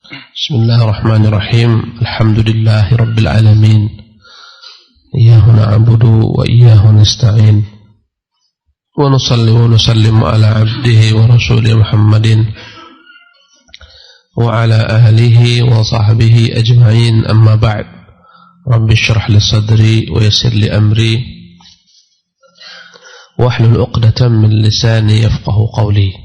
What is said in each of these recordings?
بسم الله الرحمن الرحيم. الحمد لله رب العالمين، إياه نعبد وإياه نستعين، ونصلي ونسلم على عبده ورسوله محمد وعلى آله وصحبه أجمعين. أما بعد، رب اشرح لي صدري ويسر لي أمري واحلل عقدة من لساني يفقه قولي.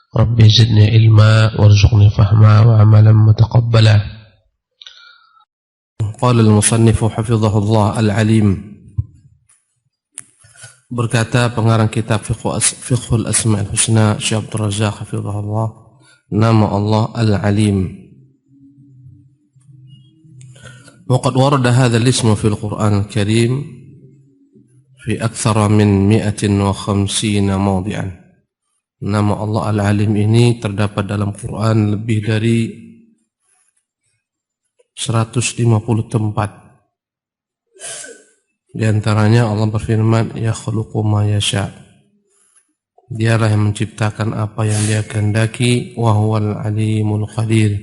ربي زدني علما وارزقني فهما وعملا متقبلا. قال المصنف حفظه الله العليم. Berkata pengarang kitab Fiqhul Asma'ul Husna Syekh Abdul Razak hafizahullah, nama Allah Al-Alim. وقد ورد هذا الاسم في القرآن الكريم في أكثر من 150 موضعا. Nama Allah Al-Alim ini terdapat dalam Quran lebih dari 150 tempat. Di antaranya Allah berfirman, ya khuluqu ma yasha. Dialah yang menciptakan apa yang Dia kehendaki, wa huwal alimul qadir.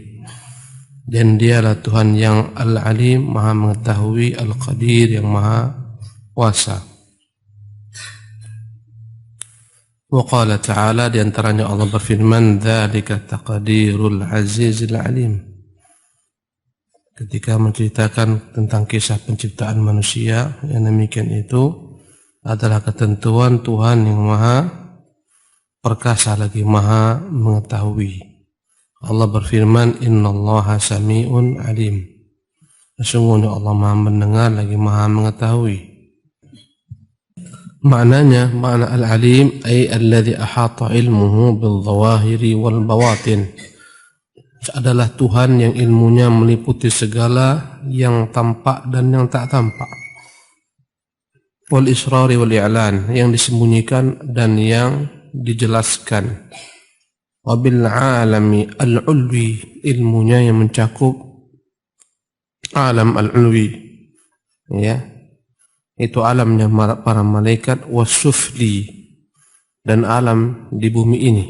Dan Dialah Tuhan yang Al-Alim, Maha mengetahui, Al-Qadir, yang Maha kuasa. Wa qala ta'ala, di antaranya Allah berfirman, dzalika taqdirul azizil alim. Ketika menceritakan tentang kisah penciptaan manusia, yang demikian itu adalah ketentuan Tuhan yang Maha perkasa lagi Maha mengetahui. Allah berfirman, innallaha sami'un alim. Sesungguhnya Allah Maha mendengar lagi Maha mengetahui. Maknanya, makna al-alim ay alladhi ahata ilmuhu bil zawahiri wal bawatin, adalah Tuhan yang ilmunya meliputi segala yang tampak dan yang tak tampak, wal israri wal i'lan, yang disembunyikan dan yang dijelaskan, wabil alami al-ulwi, ilmunya yang mencakup alam al-ulwi, ya, itu alamnya para malaikat, wasufli, dan alam di bumi ini,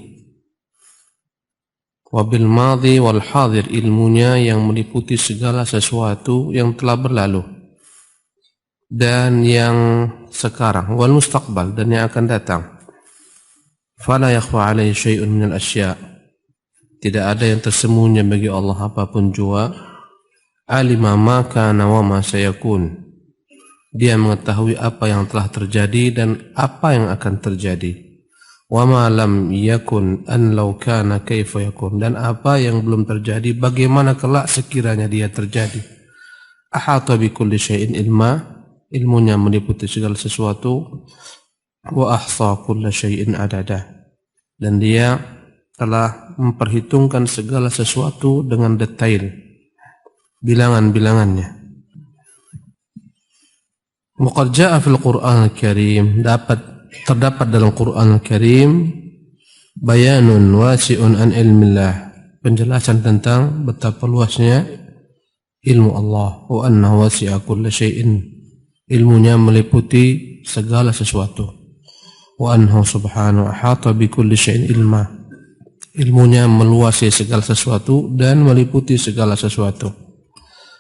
wabil madhi wal hadir, ilmunya yang meliputi segala sesuatu yang telah berlalu dan yang sekarang, wal mustaqbal, dan yang akan datang. Fala yakhfa alaihi syai'un minal asya', tidak ada yang tersembunyi bagi Allah apapun jua. Alima ma kana wa ma sayakun, Dia mengetahui apa yang telah terjadi dan apa yang akan terjadi. Wa ma lam yakun an law kana kaifa yakun, dan apa yang belum terjadi bagaimana kelak sekiranya dia terjadi. Ahata bi kulli syai'in ilma, ilmunya meliputi segala sesuatu. Wa ahsa kulli syai'in adada, dan dia telah memperhitungkan segala sesuatu dengan detail bilangan-bilangannya. Waqad jaa'a fil Qur'an al-Karim, terdapat dalam Quran al-Karim bayanun wasi'un an ilmillah, penjelasan tentang betapa luasnya ilmu Allah, wa annahu wasi'a kulla syai'in, ilmunya meliputi segala sesuatu, wa annahu subhanahu ahata bi kulli syai'in ilma, ilmunya meluasi segala sesuatu dan meliputi segala sesuatu.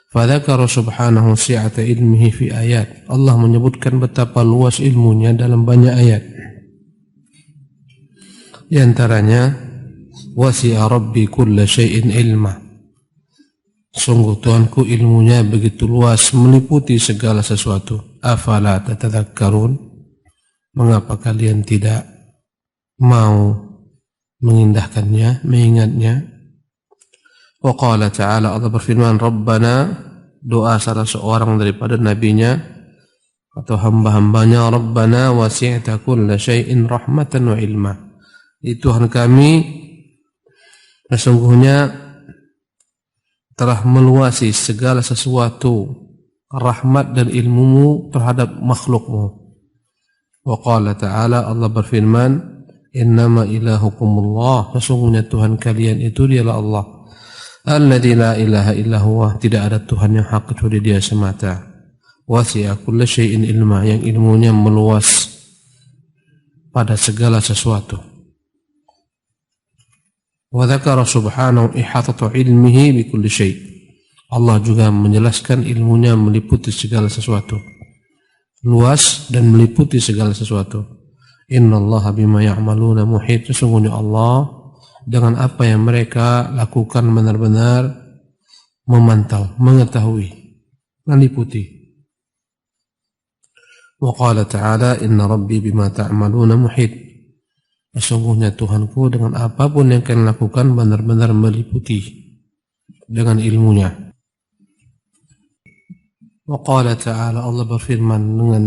Fadzakara subhanahu si'ata ilmihi fi ayat, Allah menyebutkan betapa luas ilmunya dalam banyak ayat. Di antaranya, wasi'a rabbi kulla syai'in ilma, sungguh Tuhanku ilmunya begitu luas meliputi segala sesuatu. Afala tatadzakkarun, mengapa kalian tidak mau mengindahkannya, mengingatnya? Wa qala ta'ala, Allah berfirman, Rabbana, doa salah seorang daripada nabinya atau hamba-hambanya, Rabbana wasi'ta kulla syai'in rahmatan wa ilma, Tuhan kami, sesungguhnya telah meluasi segala sesuatu rahmat dan ilmumu terhadap makhlukmu. Wa qala ta'ala, Allah berfirman, innama ilahukumullah, sesungguhnya Tuhan kalian itu dialah Allah, alladzi la ilaha illa huwa, tidak ada Tuhan yang hak kecuali Dia semata. Wasi'a kulla syai'in ilma, yang ilmunya meluas pada segala sesuatu. Wa dzakara subhanahu ihatata ilmihi bi kulli syai'. Allah juga menjelaskan ilmunya meliputi segala sesuatu. Luas dan meliputi segala sesuatu. Innallaha bima ya'maluna muhit. Sesungguhnya Allah dengan apa yang mereka lakukan benar-benar memantau, mengetahui, meliputi. Wa qala ta'ala inna rabbi bima ta'maluna muhit. Sesungguhnya Tuhanku dengan apapun yang kalian lakukan benar-benar meliputi dengan ilmunya. Wa qala ta'ala, Allah berfirman dengan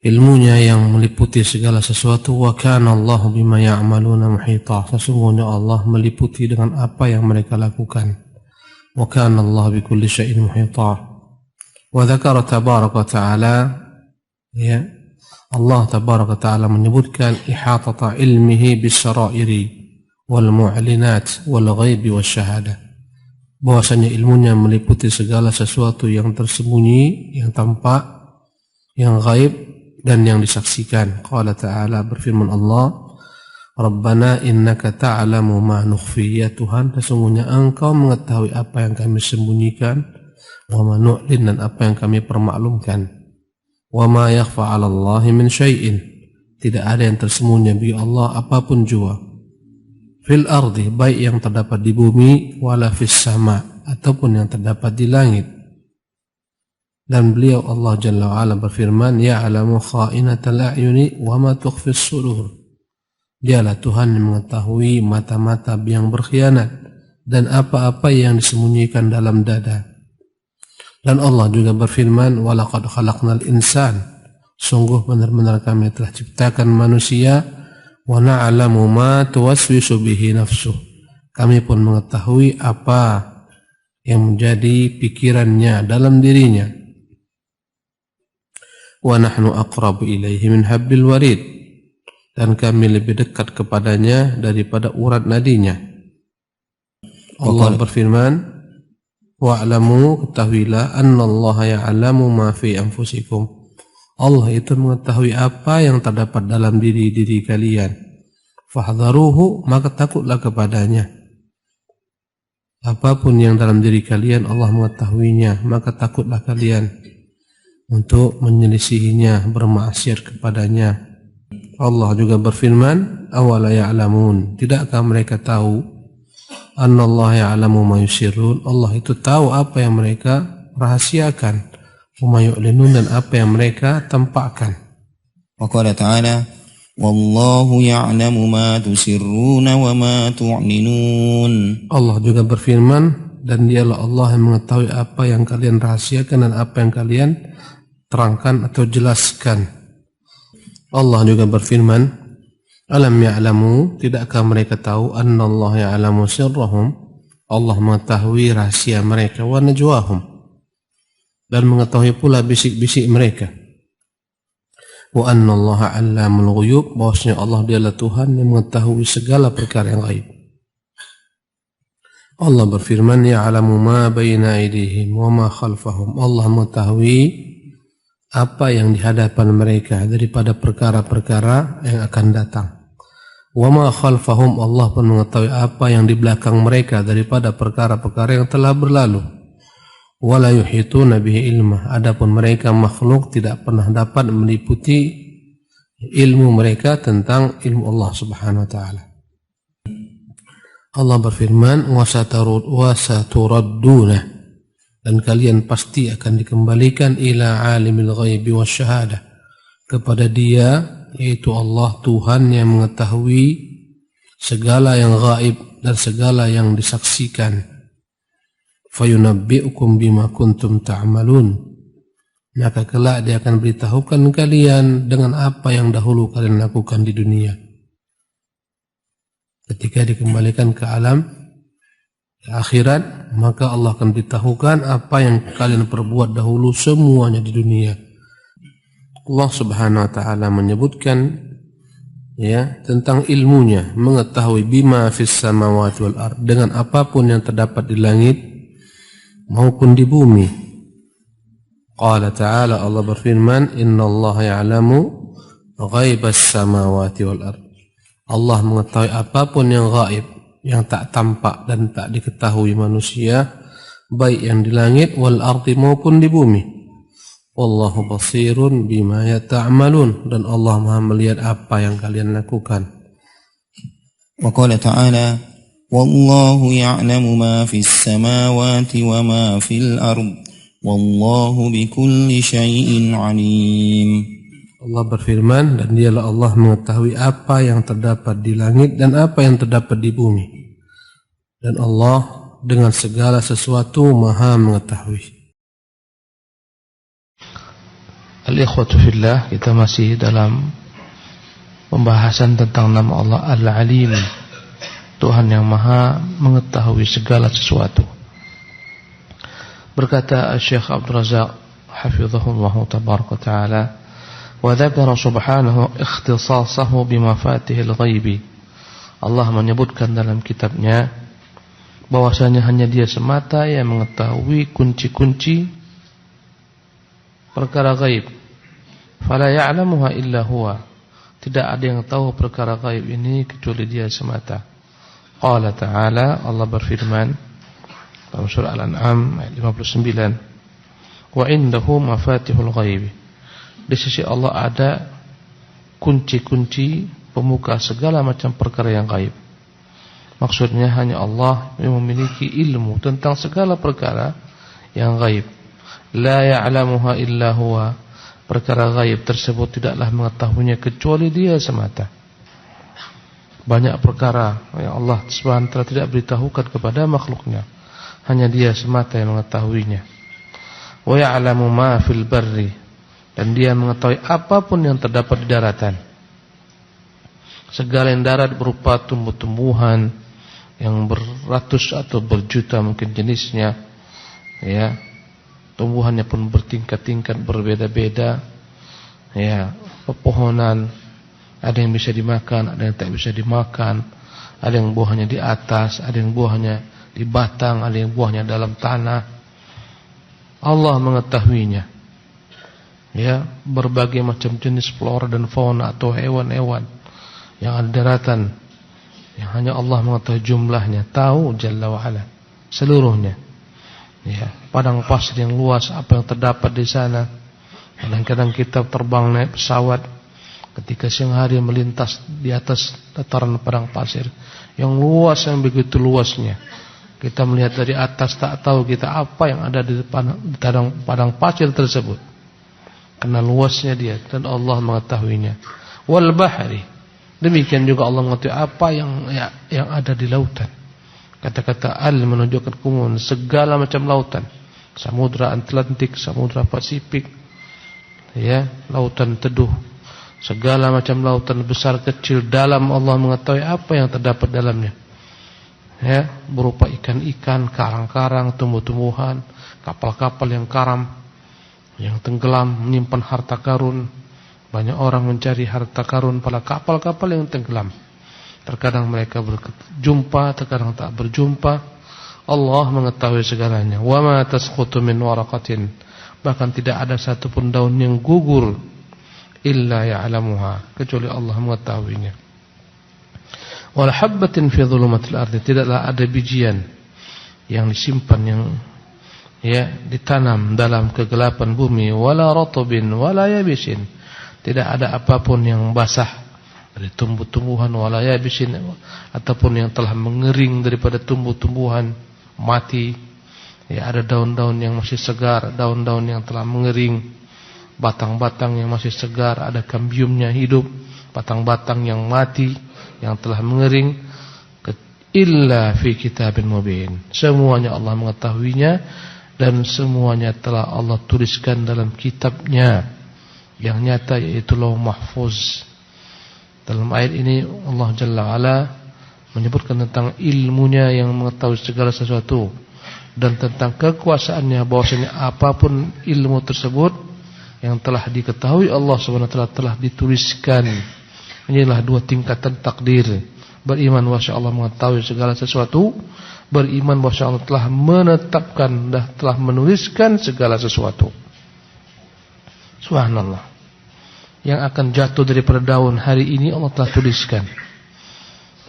ilmunya yang meliputi segala sesuatu, wa kana Allahu bima ya'maluna muhita. Sesungguhnya Allah meliputi dengan apa yang mereka lakukan. Wa kana Allah bikulli syai'in muhita. Wa dzakara tabaraka ta'ala, ya, Allah tabaraka ta'ala menyebutkan ihatata ilmihi bis-sarairi wal mu'linat wal ghaibi wasyahadah, bahwasanya ilmunya meliputi segala sesuatu yang tersembunyi, yang tampak, yang gaib dan yang disaksikan. Qala ta'ala, berfirman Allah, Rabbana innaka ta'lamu ma nukhfi. Ya Tuhan, sesungguhnya Engkau mengetahui apa yang kami sembunyikan, wa ma nu'lin, dan apa yang kami permaklumkan. Wa ma yakhfa 'ala Allahi min syai'in. Tidak ada yang tersembunyi bagi Allah apapun jua. Fil ardi, baik yang terdapat di bumi, wala fis sama, ataupun yang terdapat di langit. Dan beliau Allah Jalla wa'ala berfirman, ya'lamu kha'inatal a'yuni wa ma tukhfis sudur. Dialah Tuhan yang mengetahui mata-mata yang berkhianat dan apa-apa yang disembunyikan dalam dada. Dan Allah juga berfirman, walaqad khalaqnal insan. Sungguh benar-benar kami telah ciptakan manusia, wa na'lamu ma tuwaswisu bihi nafsuh. Kami pun mengetahui apa yang menjadi pikirannya dalam dirinya. Wa nahnu aqrabu ilaihi min habbil warid. Dan kami lebih dekat kepadanya daripada urat nadinya. Allah berfirman, wa'lamu, ketahuilah, annallaha ya'lamu ma fi anfusikum. Allah itu mengetahui apa yang terdapat dalam diri-diri kalian. Fahdharuhu, maka takutlah kepadanya. Apapun yang dalam diri kalian Allah mengetahuinya, maka takutlah kalian untuk menyelisihinya, bermaksiat kepadanya. Allah juga berfirman, awala ya'lamun, tidakkah mereka tahu, annallaha ya'lamu ma yusirrun, Allah itu tahu apa yang mereka rahasiakan, wa ma yu'linun, dan apa yang mereka tampakkan. Wa qala ta'ala, wallahu ya'lamu ma tusirruna wa ma tu'linun. Allah juga berfirman, dan dialah Allah yang mengetahui apa yang kalian rahasiakan dan apa yang kalian terangkan atau jelaskan. Allah juga berfirman, alam ya'lamu, tidakkah mereka tahu, annallaha ya'lamu sirrahum, Allah mengetahui rahasia mereka, wa najwahum, dan mengetahui pula bisik-bisik mereka. Wa annallaha 'allamul ghuyub, bahwasanya Allah dialah Tuhan yang mengetahui segala perkara yang gaib. Allah berfirman, ya'lamu ma baina aydihim wa ma khalfahum, Allah mengetahui apa yang di hadapan mereka daripada perkara-perkara yang akan datang. Wa ma khalfahum, Allah pun mengetahui apa yang di belakang mereka daripada perkara-perkara yang telah berlalu. Wa la yuhituna bihi ilma, adapun mereka makhluk tidak pernah dapat meliputi ilmu mereka tentang ilmu Allah Subhanahu wa taala. Allah berfirman, wa saturadduna, dan kalian pasti akan dikembalikan ila alimil ghaibi wasyahadah, kepada Dia, yaitu Allah, Tuhan yang mengetahui segala yang gaib dan segala yang disaksikan. Fayunabbi'ukum bima kuntum ta'malun, maka kelak Dia akan beritahukan kalian dengan apa yang dahulu kalian lakukan di dunia. Ketika dikembalikan ke alam akhirat, maka Allah akan beritahukan apa yang kalian perbuat dahulu semuanya di dunia. Allah Subhanahu wa taala menyebutkan tentang ilmunya, mengetahui bima fis samawati wal ard, dengan apapun yang terdapat di langit maupun di bumi. Qala ta'ala, Allah berfirman, innallaha ya'lamu ghaibas samawati wal ard, Allah mengetahui apapun yang gaib, yang tak tampak dan tak diketahui manusia, baik yang di langit wal ardi maupun di bumi. Wallahu basirun bima yata'malun, dan Allah Maha melihat apa yang kalian lakukan. Wa qala ta'ala wallahu ya'lamu ma fis samawati wa ma fil ard wallahu bikulli syai'in alim. Allah berfirman, dan dialah Allah mengetahui apa yang terdapat di langit dan apa yang terdapat di bumi. Dan Allah dengan segala sesuatu Maha mengetahui. Al-ikhwatu fillah, kita masih dalam pembahasan tentang nama Allah Al-Alim, Tuhan yang Maha mengetahui segala sesuatu. Berkata Syekh Abdul Razak hafizahullah tabaraka taala, وذكر سبحانه اختصاصه بمفاتيح الغيب. Allah menyebutkan dalam kitabnya bahwasanya hanya Dia semata yang mengetahui kunci-kunci perkara gaib. Fala ya'lamuha illa huwa. Tidak ada yang tahu perkara gaib ini kecuali Dia semata. Qala ta'ala, Allah berfirman dalam surah Al-An'am ayat 59, wa indahu mafatihul ghaib. Di sisi Allah ada kunci-kunci pemuka segala macam perkara yang gaib. Maksudnya hanya Allah yang memiliki ilmu tentang segala perkara yang gaib. La ya'lamuha illa huwa. Perkara gaib tersebut tidaklah mengetahuinya kecuali Dia semata. Banyak perkara yang Allah Subhanahu wa taala tidak beritahukan kepada makhluknya. Hanya Dia semata yang mengetahuinya. Wa ya'lamu ma fil barri. Dan Dia mengetahui apapun yang terdapat di daratan. Segala yang darat berupa tumbuh-tumbuhan yang beratus atau berjuta mungkin jenisnya, ya. Tumbuhannya pun bertingkat-tingkat, berbeda-beda. Ya, pepohonan, ada yang bisa dimakan, ada yang tak bisa dimakan. Ada yang buahnya di atas, ada yang buahnya di batang, ada yang buahnya dalam tanah. Allah mengetahuinya. Ya, berbagai macam jenis flora dan fauna atau hewan-hewan yang ada di daratan, yang hanya Allah mengetahui jumlahnya, tahu Jalla wa Ala seluruhnya. Ya, padang pasir yang luas, apa yang terdapat di sana. Kadang-kadang kita terbang naik pesawat, ketika siang hari melintas di atas dataran padang pasir yang luas, yang begitu luasnya. Kita melihat dari atas, tak tahu kita apa yang ada di padang pasir tersebut. Karena luasnya dia, dan Allah mengetahuinya. Wal bahri, demikian juga Allah mengetahui apa yang ada di lautan. Kata-kata al menunjukkan umum segala macam lautan. Samudra Atlantik, Samudra Pasifik, ya, lautan teduh, segala macam lautan besar kecil, dalam Allah mengetahui apa yang terdapat dalamnya. Ya, berupa ikan-ikan, karang-karang, tumbuh-tumbuhan, kapal-kapal yang karam, yang tenggelam menyimpan harta karun. Banyak orang mencari harta karun pada kapal-kapal yang tenggelam. Terkadang mereka berjumpa, terkadang tak berjumpa. Allah mengetahui segalanya. Wa ma tasqutu min waraqatin, bahkan tidak ada satupun daun yang gugur illa ya'lamuha, kecuali Allah mengetahuinya. Wal habbatin fi dhulumatil ardi, tidaklah ada bijian yang disimpan, yang ditanam dalam kegelapan bumi. Wala ratbin wala yabisin, tidak ada apapun yang basah dari tumbuh-tumbuhan, wala yabisin, ataupun yang telah mengering daripada tumbuh-tumbuhan mati. Ya, ada daun-daun yang masih segar, daun-daun yang telah mengering, batang-batang yang masih segar, ada kambiumnya hidup, batang-batang yang mati yang telah mengering. Illa fi kitabin mubin, semuanya Allah mengetahuinya, dan semuanya telah Allah tuliskan dalam kitabnya yang nyata, yaitu Lauh Mahfuz. Dalam ayat ini Allah Jalla wa'ala menyebutkan tentang ilmunya yang mengetahui segala sesuatu, dan tentang kekuasaannya, bahwasanya apapun ilmu tersebut yang telah diketahui Allah SWT telah dituliskan. Inilah dua tingkatan takdir. Beriman bahwa Allah mengetahui segala sesuatu, beriman bahwa Allah telah menetapkan dan telah menuliskan segala sesuatu. Subhanallah. Yang akan jatuh daripada daun hari ini Allah telah tuliskan.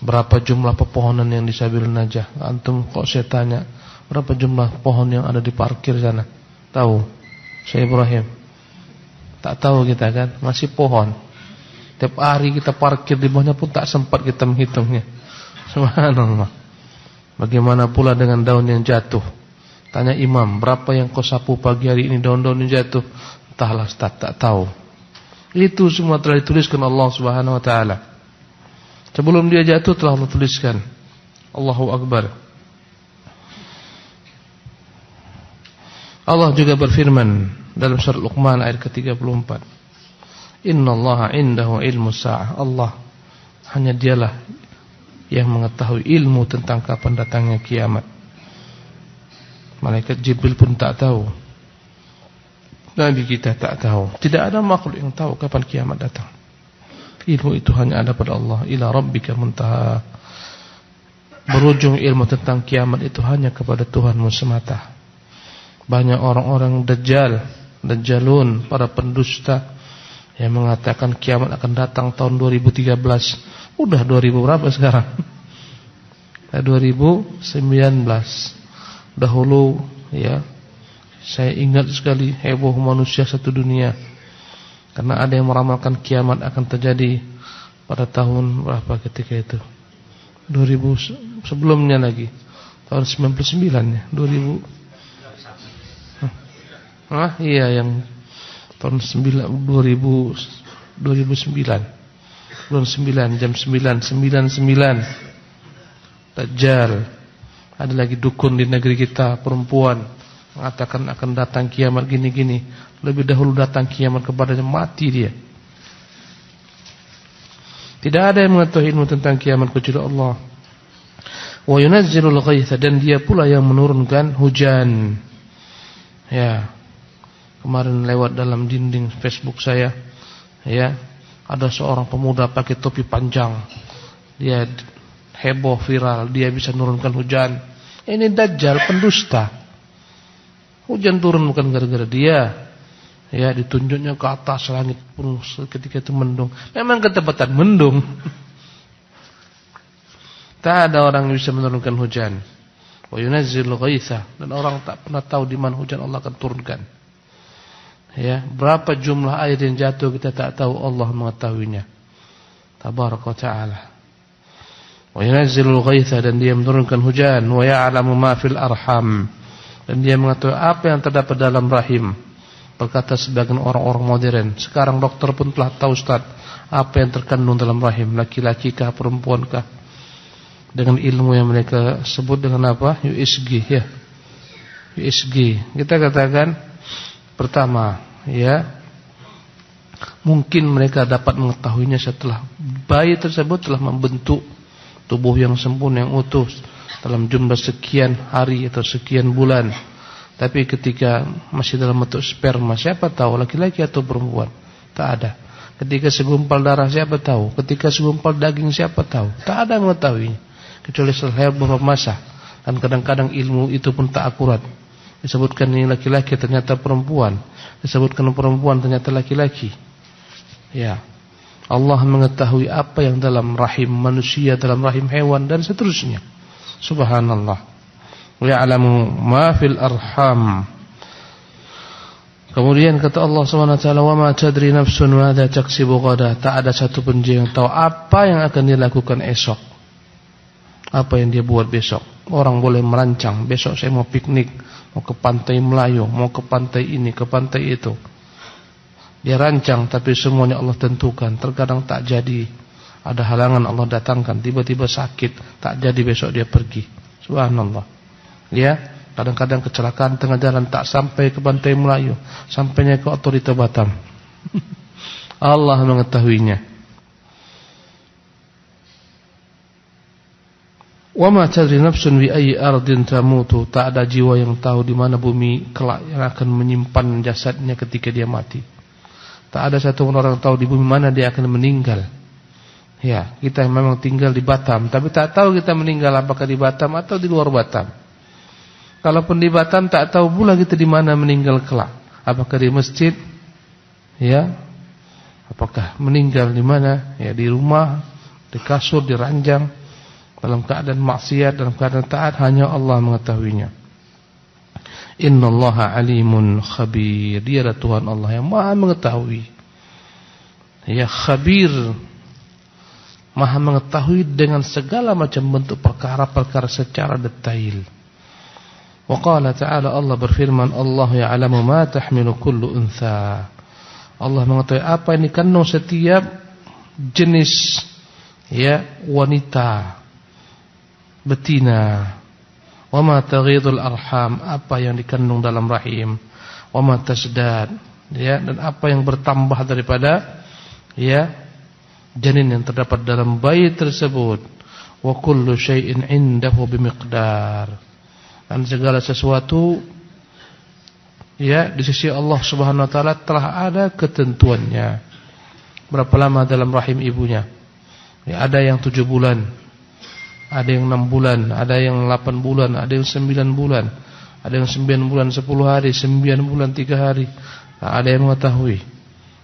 Berapa jumlah pepohonan yang di Sabil Najah? Antum kok saya tanya, berapa jumlah pohon yang ada di parkir sana? Tahu? Syekh Ibrahim? Tak tahu kita kan, masih pohon. Tiap hari kita parkir di bawahnya pun tak sempat kita menghitungnya. Subhanallah. Bagaimana pula dengan daun yang jatuh? Tanya imam, berapa yang kau sapu pagi hari ini daun-daun yang jatuh? Entahlah, tak tahu. Itu semua telah dituliskan Allah Subhanahu wa taala. Sebelum dia jatuh telah Allah tuliskan. Allahu Akbar. Allah juga berfirman dalam surat Luqman ayat ke-34. Innallaha 'indahu ilmus sa'ah. Allah hanya dialah yang mengetahui ilmu tentang kapan datangnya kiamat. Malaikat Jibril pun tak tahu. Nabi kita tak tahu. Tidak ada makhluk yang tahu kapan kiamat datang. Ilmu itu hanya ada pada Allah. Ila rabbika muntaha. Berujung ilmu tentang kiamat itu hanya kepada Tuhanmu semata. Banyak orang-orang dajjalun, para pendusta yang mengatakan kiamat akan datang tahun 2013. Udah 2000 berapa sekarang? 2019. Dahulu ya, saya ingat sekali heboh manusia satu dunia. Karena ada yang meramalkan kiamat akan terjadi pada tahun berapa ketika itu? 2000 sebelumnya lagi. Tahun 99 ya, 2000. Iya yang tahun 2009. Bulan 9 jam 9:99. Dajjal. Ada lagi dukun di negeri kita perempuan mengatakan akan datang kiamat gini-gini. Lebih dahulu datang kiamat kepadanya, mati dia. Tidak ada yang mengetahui ilmu tentang kiamat kecuali Allah. Wa yunazzilul ghaitha, dan dia pula yang menurunkan hujan. Ya. Kemarin lewat dalam dinding Facebook saya, ya, ada seorang pemuda pakai topi panjang. Dia heboh viral, dia bisa menurunkan hujan. Ini dajjal, pendusta. Hujan turun bukan gara-gara dia. Ya, ditunjuknya ke atas langit pun ketika itu mendung. Memang ketepatan mendung. Tak ada orang yang bisa menurunkan hujan. Wa yunazzilul ghaitha, dan orang tak pernah tahu di mana hujan Allah akan turunkan. Ya, berapa jumlah air yang jatuh kita tak tahu, Allah mengetahuinya. Tabaraka taala. Wa yunazzilul ghaitha, dan dia menurunkan hujan. Wa ya'lamu ma fil arham, dan dia mengetahui apa yang terdapat dalam rahim. Berkata sebagian orang-orang modern, sekarang dokter pun telah tahu Ustaz, apa yang terkandung dalam rahim, laki-laki kah, perempuan kah, dengan ilmu yang mereka sebut dengan apa? USG ya. USG. Kita katakan pertama, ya, mungkin mereka dapat mengetahuinya setelah bayi tersebut telah membentuk tubuh yang sempurna, yang utuh dalam jumlah sekian hari atau sekian bulan. Tapi ketika masih dalam bentuk sperma, siapa tahu laki-laki atau perempuan? Tak ada. Ketika segumpal darah, siapa tahu? Ketika segumpal daging, siapa tahu? Tak ada yang mengetahuinya kecuali setelah beberapa masa. Dan kadang-kadang ilmu itu pun tak akurat. Disebutkan ini laki-laki, ternyata perempuan. Disebutkan perempuan, ternyata laki-laki. Ya, Allah mengetahui apa yang dalam rahim manusia, dalam rahim hewan, dan seterusnya. Subhanallah. Ya'lamu ma fil arham. Kemudian kata Allah SWT, wa ma tadri nafsun madza taksibu ghadan. Tak ada satu pun yang tahu apa yang akan dia lakukan esok, apa yang dia buat besok. Orang boleh merancang, besok saya mau piknik, mau ke pantai Melayu, mau ke pantai ini, ke pantai itu. Dia rancang, tapi semuanya Allah tentukan. Terkadang tak jadi, ada halangan Allah datangkan, tiba-tiba sakit, tak jadi besok dia pergi. Subhanallah. Ya, kadang-kadang kecelakaan tengah jalan, tak sampai ke pantai Melayu, sampainya ke otorita Batam. Allah mengetahuinya. Wa ma tadri nafsun bi ayyi ardin tamutu. Tak ada jiwa yang tahu di mana bumi kelak yang akan menyimpan jasadnya ketika dia mati. Tak ada satu orang tahu di bumi mana dia akan meninggal. Ya, kita memang tinggal di Batam, tapi tak tahu kita meninggal apakah di Batam atau di luar Batam. Kalaupun di Batam, tak tahu pula kita di mana meninggal kelak. Apakah di masjid? Ya. Apakah meninggal di mana? Ya, di rumah, di kasur, di ranjang. dalam keadaan maksiat, dalam keadaan taat, hanya Allah mengetahuinya. Innallaha alimun khabir. Dia adalah Tuhan Allah yang Maha mengetahui. Ya, khabir, Maha mengetahui dengan segala macam bentuk perkara-perkara secara detail. Wa qala ta'ala, Allah berfirman, Allah ya'lamu ma tahmilu kullu untha. Allah mengetahui apa yang dikandung setiap jenis wanita, betina. Wa ma taghidul arham, apa yang dikandung dalam rahim. Wa ma tasdad, dan apa yang bertambah daripada janin yang terdapat dalam bayi tersebut. Wa kullu syai'in 'indahu bimiqdar. Dan segala sesuatu di sisi Allah Subhanahu wa taala telah ada ketentuannya. Berapa lama dalam rahim ibunya? Ada yang 7 bulan, ada yang 6 bulan, ada yang 8 bulan, ada yang 9 bulan, ada yang 9 bulan 10 hari, 9 bulan 3 hari. Ada yang mengetahui,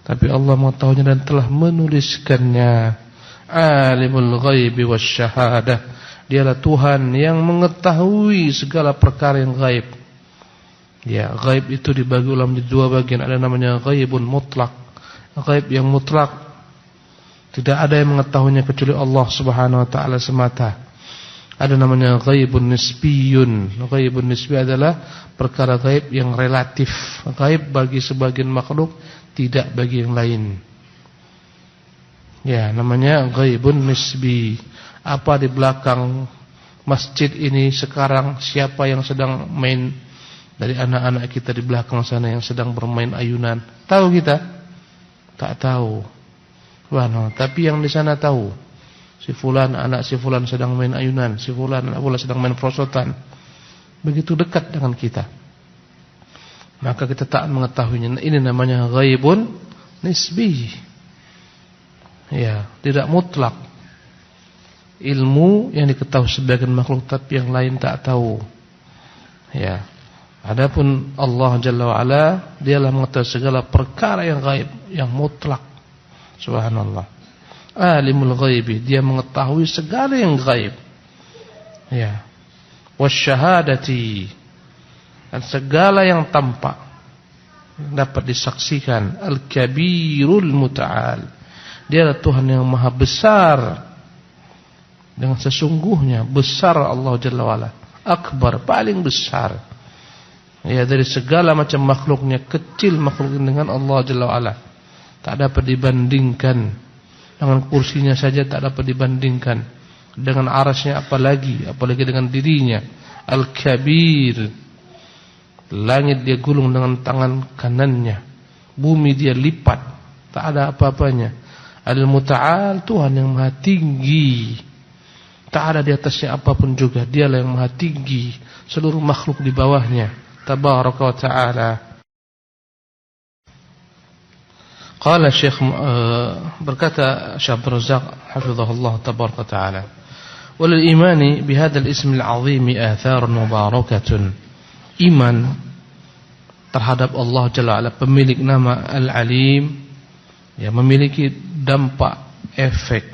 tapi Allah mengetahuinya dan telah menuliskannya. Alimul ghaibi wasyahadah, dialah Tuhan yang mengetahui segala perkara yang gaib. Gaib itu dibagi ulang menjadi 2 bagian. Ada namanya ghaibun mutlak, gaib yang mutlak, tidak ada yang mengetahuinya kecuali Allah Subhanahu wa taala semata. Ada namanya ghaibun nisbiyun. Ghaibun nisbi adalah perkara gaib yang relatif, gaib bagi sebagian makhluk, tidak bagi yang lain. Namanya ghaibun nisbi. Apa di belakang masjid ini sekarang, siapa yang sedang main dari anak-anak kita di belakang sana yang sedang bermain ayunan? Tahu kita? Tak tahu. Tapi yang di sana tahu. Si fulan, anak si fulan sedang main ayunan, si fulan, anak fulan sedang main prosotan. Begitu dekat dengan kita, maka kita tak mengetahuinya. Ini namanya ghaibun nisbi. Tidak mutlak. Ilmu yang diketahui sebagian makhluk tapi yang lain tak tahu. Adapun Allah Jalla wa Ala, dialah mengetahui segala perkara yang gaib, yang mutlak. Subhanallah. Alimul ghaibi, dia mengetahui segala yang gaib. Wasyahadati, dan segala yang tampak dapat disaksikan. Al-kabirul muta'al, dia adalah Tuhan yang maha besar. Dengan sesungguhnya besar Allah Jalla wa Ala. Akbar, paling besar. Dari segala macam makhluknya, kecil makhluk dengan Allah Jalla wa Ala. Tak dapat dibandingkan. Dengan kursinya saja tak dapat dibandingkan. Dengan arasnya apalagi dengan dirinya. Al-Kabir. Langit dia gulung dengan tangan kanannya. Bumi dia lipat, tak ada apa-apanya. Al-Muta'al, Tuhan yang maha tinggi. Tak ada di atasnya apapun juga. Dialah yang maha tinggi. Seluruh makhluk di bawahnya. Tabaraka wa ta'ala. Qala Syekh, berkata Syekh Abdul Razak hafizahullah tabaraka ta'ala, walil imani bihadzal ismil azim atharun mubarakatun. Iman terhadap Allah Jalla wa Ala, pemilik nama Al-Alim, memiliki dampak, efek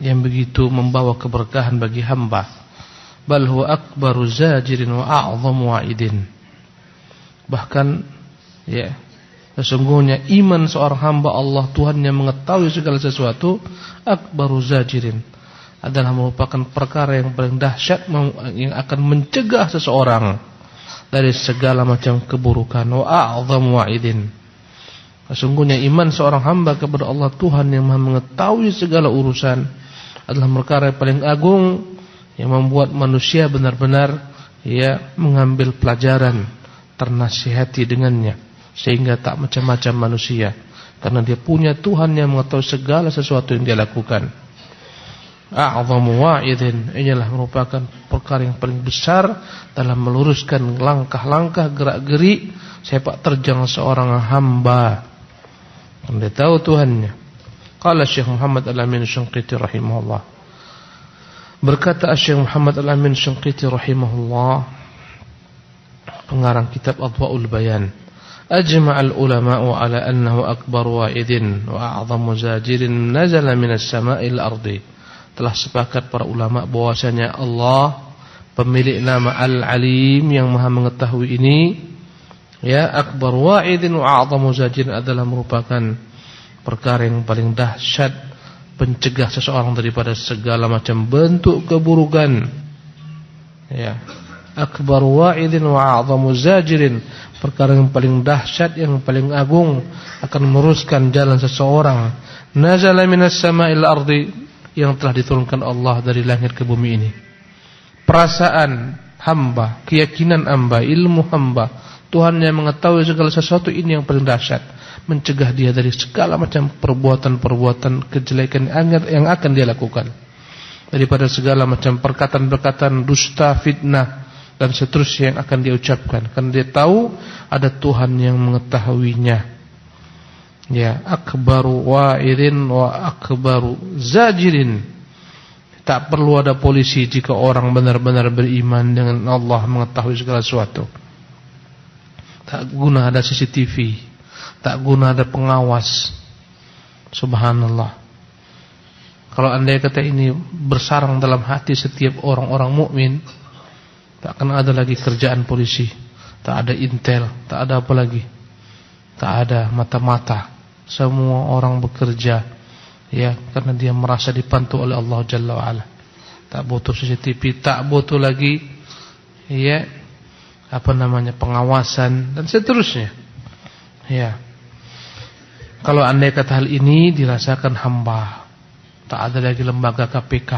yang begitu membawa keberkahan bagi hamba. Bal huwa akbaru zajirin wa a'zamu wa'idin. Bahkan sesungguhnya iman seorang hamba Allah, Tuhan yang mengetahui segala sesuatu, akbaru zajirin, adalah merupakan perkara yang paling dahsyat, yang akan mencegah seseorang dari segala macam keburukan. Wa a'zamu wa'idin, sesungguhnya iman seorang hamba kepada Allah, Tuhan yang maha mengetahui segala urusan, adalah perkara yang paling agung, yang membuat manusia benar-benar mengambil pelajaran, ternasihati dengannya, sehingga tak macam-macam manusia, karena dia punya Tuhan yang mengetahui segala sesuatu yang dia lakukan. A'zamu wa'idin, inilah merupakan perkara yang paling besar dalam meluruskan langkah-langkah, gerak-gerik sepak terjang seorang hamba. Dia tahu Tuhannya. Qala Syekh Muhammad Al-Amin Syinqiti rahimahullah, berkata Syekh Muhammad Al-Amin Syinqiti rahimahullah, pengarang kitab Adwa'ul Bayan, ajma'al ulama'u ala annahu akbar wa'idin wa a'zamu zajirin nazala minas sama'il ardi. telah sepakat para ulama bahwasanya Allah pemilik nama Al-Alim yang Maha mengetahui ini, ya, akbar wa'idin wa a'zamu zajir, adalah merupakan perkara yang paling dahsyat pencegah seseorang daripada segala macam bentuk keburukan. Ya, akbar wa'idin wa a'zamu zajirin, perkara yang paling dahsyat, yang paling agung, akan meluruskan jalan seseorang. Nazala minas sama'il ardi, yang telah diturunkan Allah dari langit ke bumi ini. Perasaan hamba, keyakinan hamba, ilmu hamba, Tuhan yang mengetahui segala sesuatu, ini yang paling dahsyat, mencegah dia dari segala macam perbuatan-perbuatan kejelekan yang akan dia lakukan, daripada segala macam perkataan-perkataan dusta, fitnah, dan seterusnya yang akan dia ucapkan, karena dia tahu ada Tuhan yang mengetahuinya. Ya, akbaru wa'irin wa akbaru zajirin. Tak perlu ada polisi jika orang benar-benar beriman dengan Allah, mengetahui segala sesuatu. Tak guna ada CCTV, tak guna ada pengawas. Subhanallah. Kalau andai kata ini bersarang dalam hati setiap orang-orang mukmin, tak akan ada lagi kerjaan polisi, tak ada intel, tak ada apa lagi, tak ada mata-mata. Semua orang bekerja, ya, karena dia merasa dipantu oleh Allah Jalla wa'ala. Tak butuh CCTV, tak butuh lagi, ya, pengawasan dan seterusnya. Ya, kalau andai kata hal ini dirasakan hamba, tak ada lagi lembaga KPK,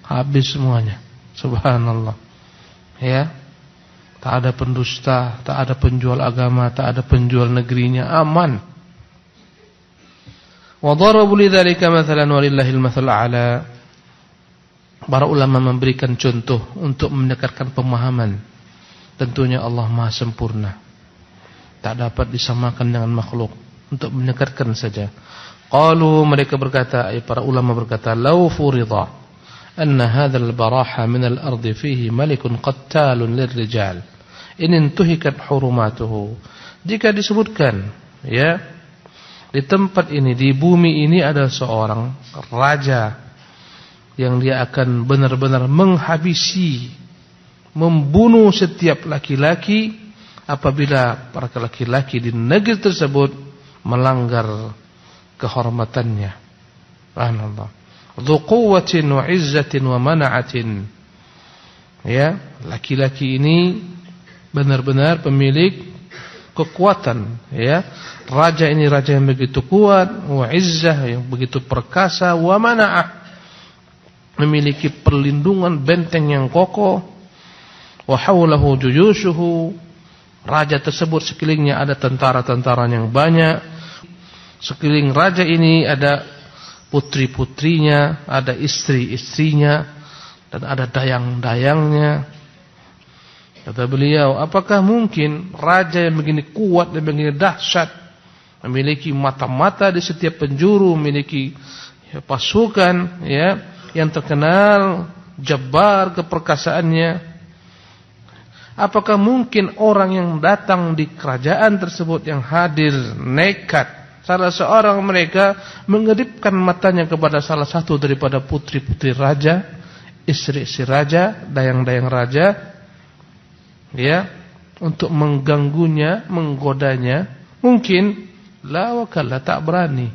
habis semuanya. Subhanallah. Ya, tak ada pendusta, tak ada penjual agama, tak ada penjual negerinya, aman. Wa darabu lidzalika mathalan walillahil mathal a'la. Para ulama memberikan contoh untuk mendekatkan pemahaman. Tentunya Allah Maha sempurna, tak dapat disamakan dengan makhluk, untuk mendekatkan saja. Qalu, mereka berkata, para ulama berkata, law furida anna hadzal baraha min al-ardi fihi malikun qattalun lirrijal in intuhikat hurumatuhu. Jika disebutkan, ya, di tempat ini, di bumi ini ada seorang raja yang dia akan benar-benar menghabisi, membunuh setiap laki-laki apabila para laki-laki di negeri tersebut melanggar kehormatannya. Subhanallah. Dzu quwwatin wa izzatin wa mana'atin. Ya, laki-laki ini benar-benar pemilik kekuatan, ya. Raja ini raja yang begitu kuat, wa izzah, yang begitu perkasa, wa mana'ah, memiliki perlindungan, benteng yang kokoh, wa haulahu juyushuhu, raja tersebut sekelilingnya ada tentara-tentara yang banyak. Sekeliling raja ini ada putri-putrinya, ada istri-istrinya, dan ada dayang-dayangnya. Kata beliau, apakah mungkin raja yang begini kuat dan begini dahsyat, memiliki mata-mata di setiap penjuru, memiliki pasukan, ya, yang terkenal jabbar keperkasaannya, apakah mungkin orang yang datang di kerajaan tersebut, yang hadir nekat, salah seorang mereka mengedipkan matanya kepada salah satu daripada putri-putri raja, istri-istri raja, dayang-dayang raja, ya, untuk mengganggunya, menggodanya? Mungkin la wakalla, tak berani.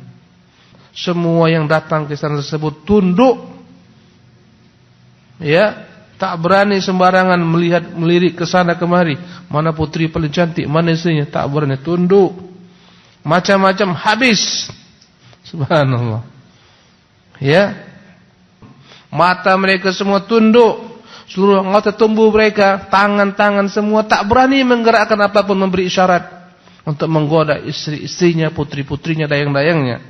Semua yang datang ke sana tersebut tunduk, ya, tak berani sembarangan melirik ke sana kemari, mana putri paling cantik, mana istrinya, tak berani, tunduk. Macam-macam habis. Subhanallah. Ya, mata mereka semua tunduk, seluruh anggota tubuh mereka, tangan-tangan semua tak berani menggerakkan apapun, memberi isyarat untuk menggoda istri-istrinya, putri-putrinya, dayang-dayangnya.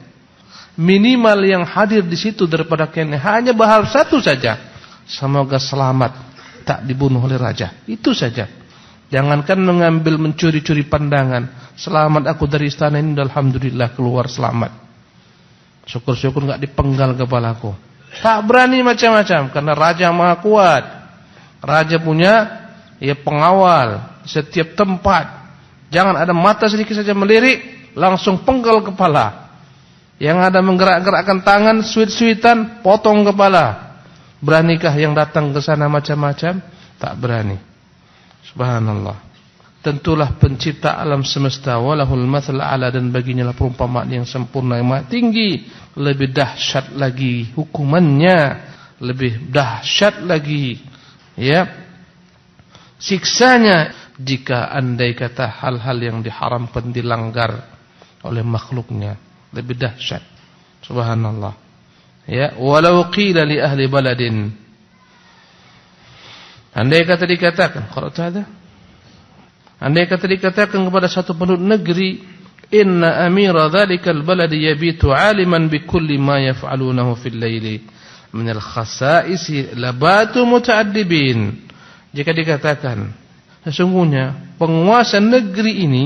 Minimal yang hadir di situ daripada kene hanya berharap satu saja, semoga selamat, tak dibunuh oleh raja. Itu saja. Jangankan mengambil, mencuri-curi pandangan, selamat aku dari istana ini, alhamdulillah keluar selamat, syukur-syukur enggak dipenggal kepalaku. Tak berani macam-macam, karena raja maha kuat. Raja punya, ya, pengawal setiap tempat. Jangan ada mata sedikit saja melirik, langsung penggal kepala. Yang ada menggerak-gerakkan tangan, sweet-sweetan, potong kepala. Beranikah yang datang ke sana macam-macam? Tak berani. Subhanallah. Tentulah pencipta alam semesta, walahul matsal a'la, dan baginya lah perumpamaan yang sempurna, yang maha tinggi. Lebih dahsyat lagi hukumannya, lebih dahsyat lagi ya siksanya jika andai kata hal-hal yang diharamkan dilanggar oleh makhluknya, lebih dahsyat. Subhanallah. Ya, walau qila li ahli baladin, andai kata dikatakan, andai kata dikatakan kepada satu penduduk negeri, inna amira dhalikal baladi yabitu aliman bikulli ma yaf'alunahu fil laili min al khasa'isi labatu muta'addibin. Jika dikatakan sesungguhnya penguasa negeri ini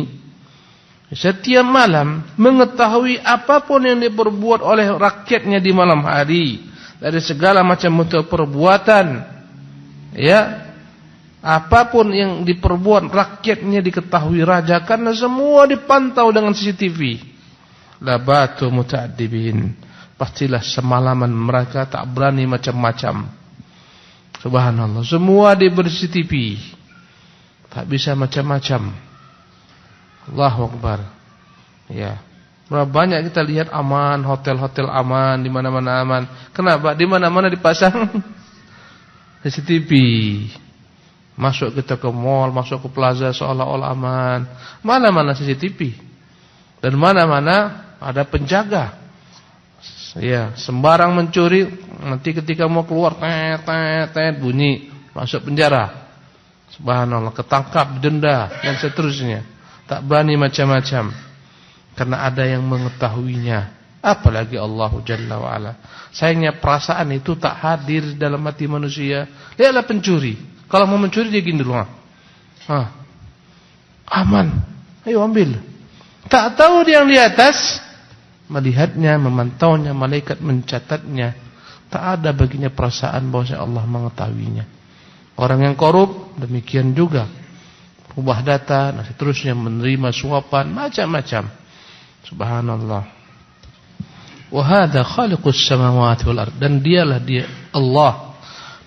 setiap malam mengetahui apapun yang diperbuat oleh rakyatnya di malam hari dari segala macam bentuk perbuatan, ya, apapun yang diperbuat rakyatnya diketahui raja, karena semua dipantau dengan CCTV. Labatu muta'addibin, pastilah semalaman mereka tak berani macam-macam. Subhanallah, semua diberi CCTV, tak bisa macam-macam. Allahu Akbar. Ya, berapa banyak kita lihat aman, hotel-hotel aman, di mana-mana aman. Kenapa? Di mana-mana dipasang CCTV. Masuk kita ke mall, masuk ke plaza seolah-olah aman. Mana-mana CCTV. Dan mana-mana ada penjaga. Ya, sembarang mencuri, nanti ketika mau keluar tet bunyi, masuk penjara. Subhanallah, ketangkap, denda dan seterusnya. Tak berani macam-macam karena ada yang mengetahuinya. Apalagi Allah Jalla wa Ala. Sayangnya perasaan itu tak hadir dalam hati manusia. Lihatlah pencuri. Kalau mau mencuri dia gini dulu. Aman. Ayo ambil. Tak tahu dia yang di atas melihatnya, memantaunya, malaikat mencatatnya. Tak ada baginya perasaan bahwa Allah mengetahuinya. Orang yang korup demikian juga. Ubah data dan seterusnya, menerima suapan macam-macam. Subhanallah. Wa hadza khaliqus samawati wal ard, dan dialah dia Allah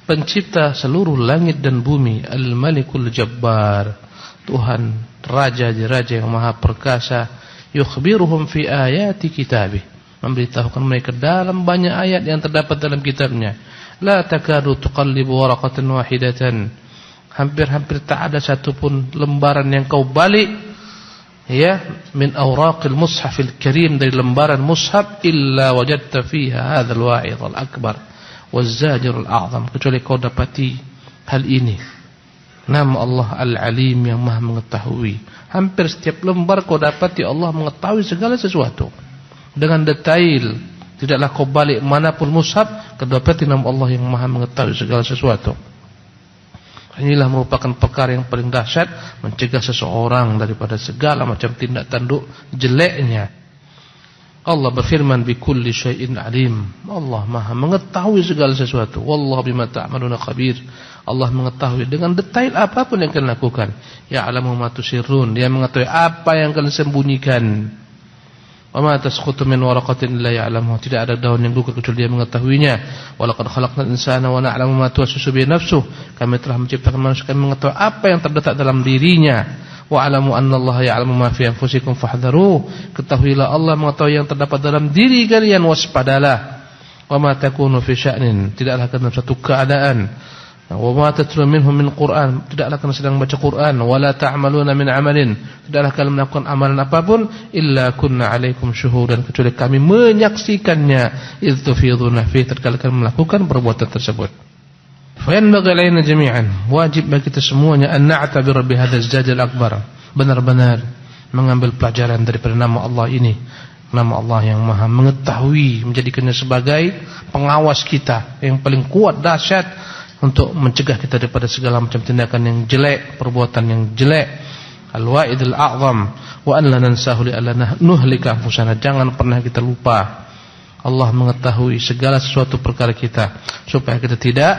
pencipta seluruh langit dan bumi, al-malikul jabbar, Tuhan raja-raja yang maha perkasa. Yukhbiruhum fi ayati kitabih, memberitahukan mereka dalam banyak ayat yang terdapat dalam kitabnya. La takadu tuqallibu waraqatan wahidatan, hampir-hampir tak ada satupun lembaran yang kau balik, ya, min awraqil mushafil karim, dari lembaran mushaf, illa wajadta fiha hadzal wa'idh al-akbar waz-zajir al-a'zam, kecuali kau dapati hal ini. Nama Allah Al-Alim, yang maha mengetahui. Hampir setiap lembar kau dapati Allah mengetahui segala sesuatu dengan detail. Tidaklah kau balik manapun mushaf, kau dapati nama Allah yang maha mengetahui segala sesuatu. Inilah merupakan perkara yang paling dahsyat, mencegah seseorang daripada segala macam tindak tanduk jeleknya. Allah berfirman, bikulli syai'in alim, Allah maha mengetahui segala sesuatu. Wallahu bima ta'maluna khabir, Allah mengetahui dengan detail apapun yang kalian lakukan. Ya'lamu ma tusirrun, dia mengetahui apa yang kalian sembunyikan. Wa ma tasqutu min waraqatin illa ya'lamuha, tidak ada daun yang gugur kecuali dia mengetahuinya. Wa laqad khalaqnal insana wa na'lamu ma tuwaswisu bihi nafsuhu, kami telah menciptakan manusia, kami mengetahui apa yang terletak dalam dirinya. Wa alamu annallaha ya'lamu ma fi anfusikum fahdharuh, ketahuilah Allah mengetahui yang terdapat dalam diri kalian, waspadalah. Wa ma takunu fi sya'nin, tidaklah dalam satu keadaan. Wa ma tatlu minhum min Qur'an, tidaklah kalian sedang baca Quran. Wa la ta'maluna min amalin, tidaklah kalian melakukan amalan apapun, illa kunna 'alaikum syuhudan, kecuali kami menyaksikannya. Idz tufiduna fi, tatkala kalian melakukan perbuatan tersebut. Fa yanbaghi 'alaina jami'an, wajib bagi kita semuanya, an na'tabir bi hadzal jadal akbar, benar-benar mengambil pelajaran daripada nama Allah ini. Nama Allah yang maha mengetahui, menjadikannya sebagai pengawas kita yang paling kuat, dahsyat, untuk mencegah kita daripada segala macam tindakan yang jelek, perbuatan yang jelek. Al-wa'idul a'zam wa an la nansahu li alla nuhlika anfusana, jangan pernah kita lupa Allah mengetahui segala sesuatu perkara kita, supaya kita tidak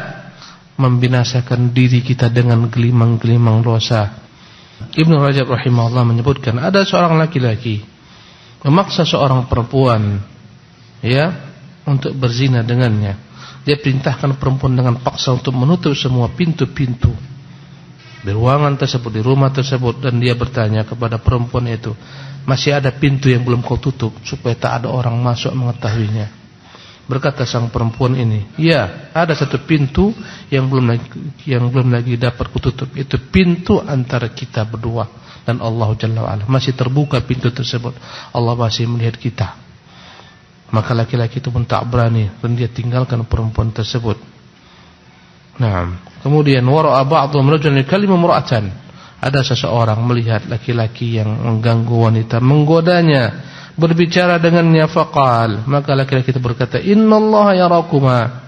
membinasakan diri kita dengan gelimang-gelimang dosa. Ibnu Rajab rahimahullah menyebutkan, ada seorang laki-laki memaksa seorang perempuan ya, untuk berzina dengannya. Dia perintahkan perempuan dengan paksa untuk menutup semua pintu-pintu di ruangan tersebut, di rumah tersebut, dan dia bertanya kepada perempuan itu, masih ada pintu yang belum kau tutup supaya tak ada orang masuk mengetahuinya? Berkata sang perempuan ini, ya, ada satu pintu yang belum lagi dapat kututup. Itu pintu antara kita berdua dan Allah Jalla wa'ala. Masih terbuka pintu tersebut, Allah masih melihat kita. Maka laki-laki itu pun tak berani dan dia tinggalkan perempuan tersebut. Nah, kemudian wara'a ba'dhum rajulan yukallimu imra'atan. Ada seseorang melihat laki-laki yang mengganggu wanita, menggodanya, berbicara dengannya, faqal, maka laki-laki itu berkata, innallaha yarakuma,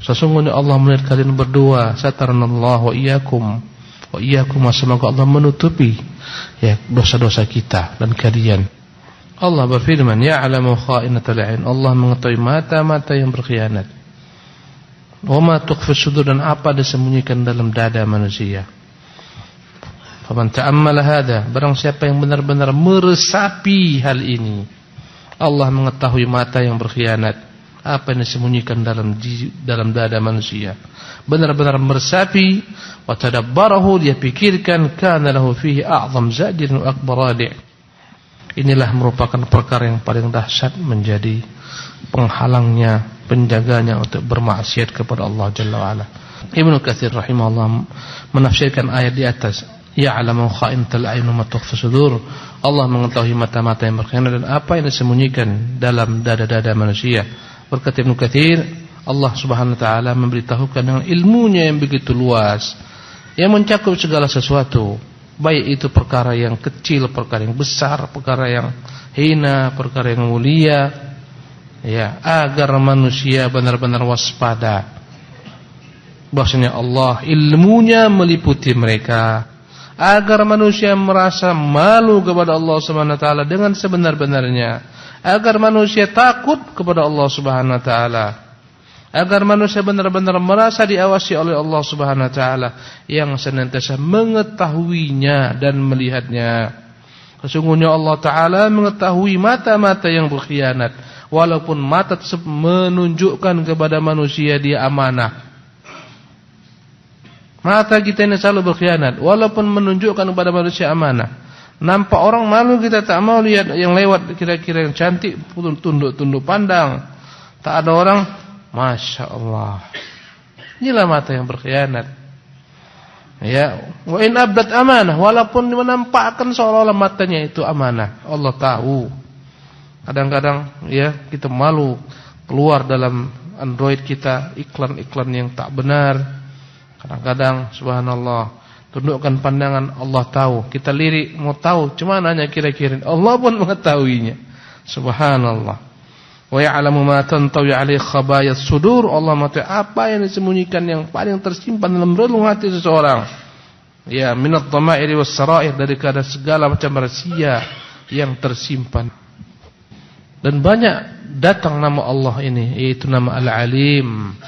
sesungguhnya Allah melihat kalian berdua, sataranallahu wa iyyakum, semoga Allah menutupi ya dosa-dosa kita dan kalian. Allah berfirman, ya'lamu kha'inatal a'yun, Allah mengetahui mata-mata yang berkhianat. Wa ma tukhfi sudur, dan apa disembunyikan dalam dada manusia. Faman ta'ammala hadha, barang siapa yang benar-benar meresapi hal ini, Allah mengetahui mata yang berkhianat, apa yang disembunyikan dalam dada manusia. Benar-benar meresapi, wa tadabbarahu, dia pikirkan, kana lahu fihi a'zam zajrin wa akbar radi'. Inilah merupakan perkara yang paling dahsyat, menjadi penghalangnya, penjaganya untuk bermaksiat kepada Allah Jalla wa'ala. Ibnu Katsir rahimahullah menafsirkan ayat di atas, ya'lamu kha'inatal a'yun wa ma tukhfi sudur, Allah mengetahui mata-mata yang berkhianat dan apa yang disembunyikan dalam dada-dada manusia. Berkata Ibnu Katsir, Allah Subhanahu wa taala memberitahukan dengan ilmunya yang begitu luas, yang mencakup segala sesuatu, baik itu perkara yang kecil, perkara yang besar, perkara yang hina, perkara yang mulia, ya, agar manusia benar-benar waspada. Bahwasanya Allah ilmunya meliputi mereka, agar manusia merasa malu kepada Allah Subhanahu wa taala dengan sebenar-benarnya, agar manusia takut kepada Allah Subhanahu wa taala, agar manusia benar-benar merasa diawasi oleh Allah Subhanahu wa taala yang senantiasa mengetahuinya dan melihatnya. Sesungguhnya Allah taala mengetahui mata-mata yang berkhianat, walaupun mata tersebut menunjukkan kepada manusia dia amanah. Mata kita ini selalu berkhianat, walaupun menunjukkan kepada manusia amanah. Nampak orang malu, kita tak mau lihat yang lewat kira-kira yang cantik, tunduk-tunduk pandang. Tak ada orang, Masya Allah. Inilah mata yang berkhianat. Ya, wa in abdat amanah, walaupun menampakkan seolah-olah matanya itu amanah, Allah tahu. Kadang-kadang ya kita malu keluar dalam Android kita iklan-iklan yang tak benar. Kadang-kadang subhanallah, tundukkan pandangan, Allah tahu. Kita lirik mau tahu cuman hanya kira-kira, Allah pun mengetahuinya. Subhanallah. Wa ya'lamu ma tantawi 'alaihi khabayas sudur, Allah mengetahui apa yang disembunyikan yang paling tersimpan dalam relung hati seseorang. Ya, minadh dhamairi was sarair, dari segala macam rahasia yang tersimpan. Dan banyak datang nama Allah ini, yaitu nama Al-Alim.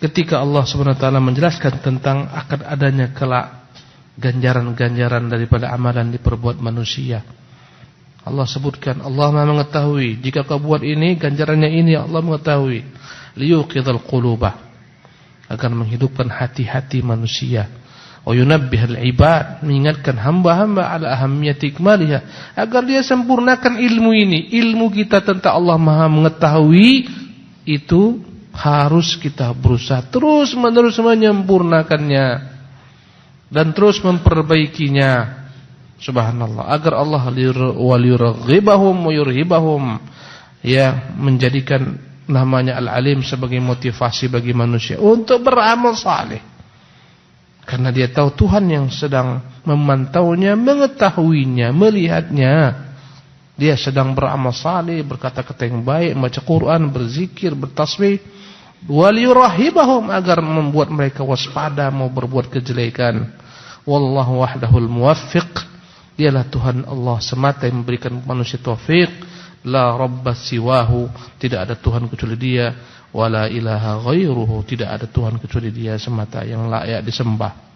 Ketika Allah Subhanahu wa taala menjelaskan tentang akan adanya kelak ganjaran-ganjaran daripada amalan diperbuat manusia, Allah sebutkan, Allah Maha mengetahui, jika kau buat ini, ganjarannya ini, Allah mengetahui. Liyuqidhal qulubah, agar menghidupkan hati-hati manusia. Wa yunabbihal ibad, mengingatkan hamba-hamba ala ahammiyati ikmaliha, agar dia sempurnakan ilmu ini. Ilmu kita tentang Allah Maha mengetahui itu harus kita berusaha terus-menerus menyempurnakannya dan terus memperbaikinya. Subhanallah, agar Allah waliyuraghibahum wa yurhibahum, ya, menjadikan namanya Al-Alim sebagai motivasi bagi manusia untuk beramal saleh. Karena dia tahu Tuhan yang sedang memantaunya, mengetahuinya, melihatnya. Dia sedang beramal saleh, berkata-kata yang baik, membaca Quran, berzikir, bertasbih. Waliyurahibahum, agar membuat mereka waspada mau berbuat kejelekan. Wallahu wahdahul muwaffiq, dialah Tuhan Allah semata yang memberikan manusia taufik. La rabba siwahu, tidak ada Tuhan kecuali dia. Wala ilaha ghairuhu, tidak ada Tuhan kecuali dia semata yang layak disembah.